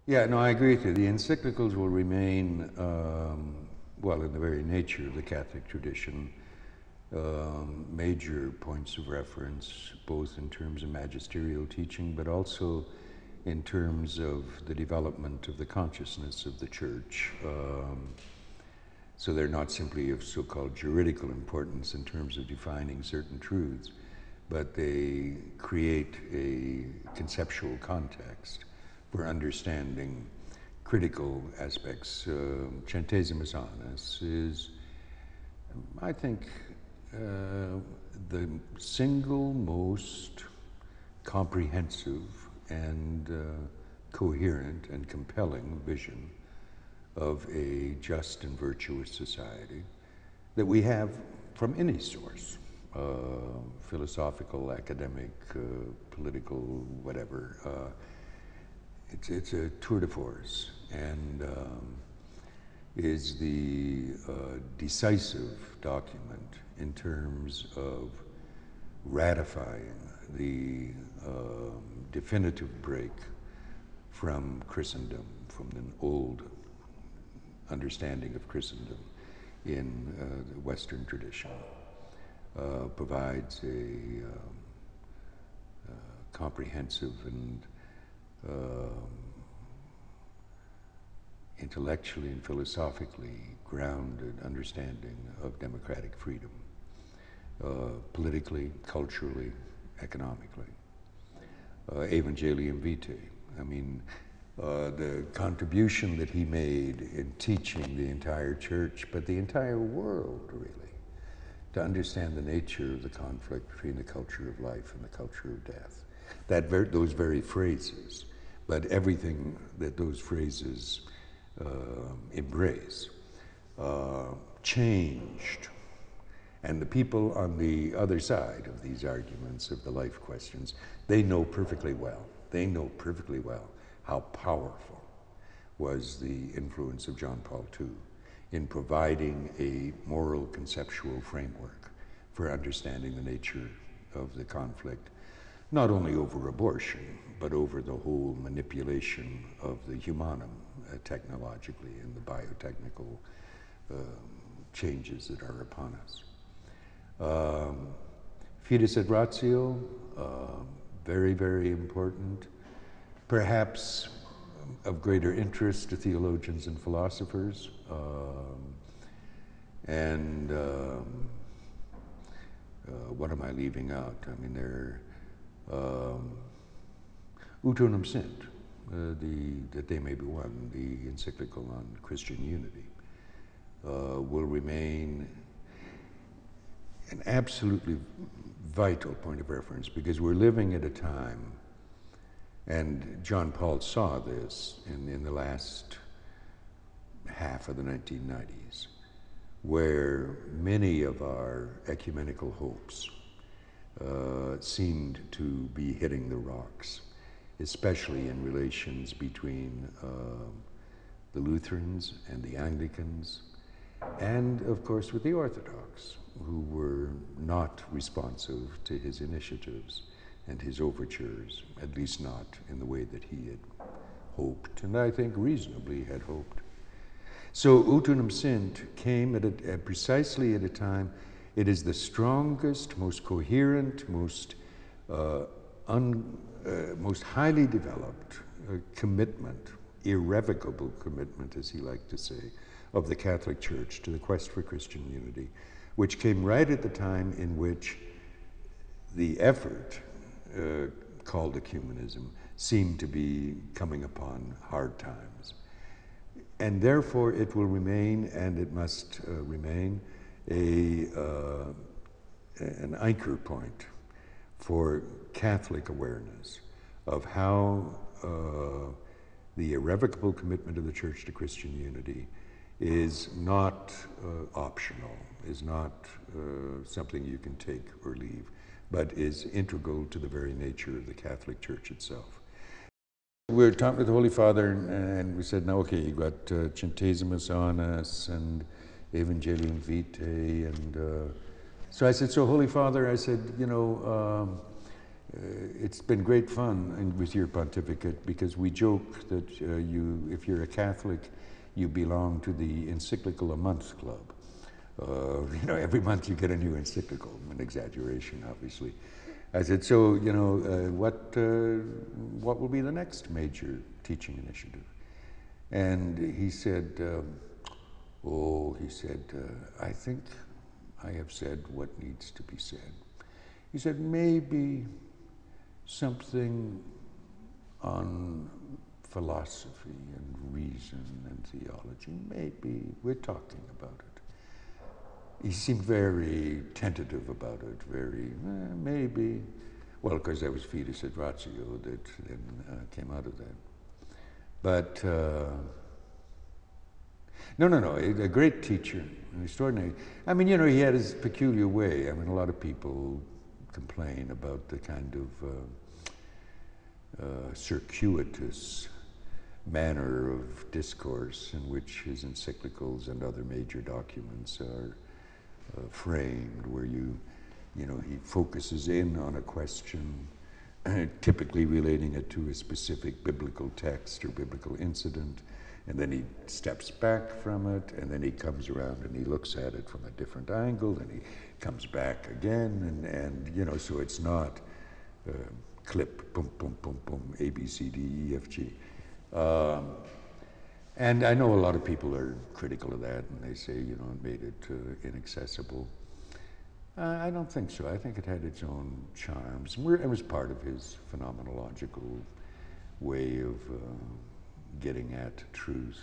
Yeah, no, I agree with you. The encyclicals will remain, well, in the very nature of the Catholic tradition, major points of reference, both in terms of magisterial teaching, but also in terms of the development of the consciousness of the Church. So they're not simply of so-called juridical importance in terms of defining certain truths, but they create a conceptual context for understanding critical aspects. Centesimus Annus is, I think, the single most comprehensive and coherent and compelling vision of a just and virtuous society that we have from any source, philosophical, academic, political, whatever. It's a tour de force, and is the decisive document in terms of ratifying the definitive break from Christendom, from an old understanding of Christendom in the Western tradition. Provides a comprehensive and intellectually and philosophically grounded understanding of democratic freedom, politically, culturally, economically. Evangelium Vitae. I mean, the contribution that he made in teaching the entire church, but the entire world, really, to understand the nature of the conflict between the culture of life and the culture of death. Those very phrases, but everything that those phrases embrace, changed. And the people on the other side of these arguments of the life questions, they know perfectly well how powerful was the influence of John Paul II in providing a moral conceptual framework for understanding the nature of the conflict, not only over abortion, but over the whole manipulation of the humanum technologically and the biotechnical changes that are upon us. Fides et ratio, very, very important. Perhaps of greater interest to theologians and philosophers. What am I leaving out? I mean, Ut unum sint, that they may be one, the encyclical on Christian unity, will remain an absolutely vital point of reference, because we're living at a time, and John Paul saw this in the last half of the 1990s, where many of our ecumenical hopes seemed to be hitting the rocks, especially in relations between the Lutherans and the Anglicans, and of course with the Orthodox, who were not responsive to his initiatives and his overtures, at least not in the way that he had hoped, and I think reasonably had hoped. So Ut unum sint came at precisely at a time. It is the strongest, most coherent, most highly developed commitment, irrevocable commitment, as he liked to say, of the Catholic Church to the quest for Christian unity, which came right at the time in which the effort called ecumenism seemed to be coming upon hard times. And therefore it will remain, and it must remain, an anchor point for Catholic awareness of how the irrevocable commitment of the Church to Christian unity is not optional, is not something you can take or leave, but is integral to the very nature of the Catholic Church itself. We were talking with the Holy Father, and we said, now, okay, you got Centesimus Annus and Evangelium Vitae, and so I said, so Holy Father, I said, you know, it's been great fun with your pontificate, because we joke that if you're a Catholic, you belong to the encyclical a month club. You know, every month you get a new encyclical, an exaggeration, obviously. I said, so, you know, what will be the next major teaching initiative? And he said, I think I have said what needs to be said. He said, maybe something on philosophy and reason and theology. Maybe we're talking about it. He seemed very tentative about it, very, maybe. Well, of course, that was Fides et Ratio that then came out of that. But, no, a great teacher, an extraordinary. I mean, you know, he had his peculiar way. I mean, a lot of people complain about the kind of circuitous manner of discourse in which his encyclicals and other major documents are framed, where you know, he focuses in on a question, typically relating it to a specific biblical text or biblical incident, and then he steps back from it, and then he comes around and he looks at it from a different angle, and he comes back again, and you know, so it's not clip, boom, boom, boom, boom, A, B, C, D, E, F, G. And I know a lot of people are critical of that, and they say, you know, it made it inaccessible. I don't think so. I think it had its own charms. It was part of his phenomenological way of getting at truth.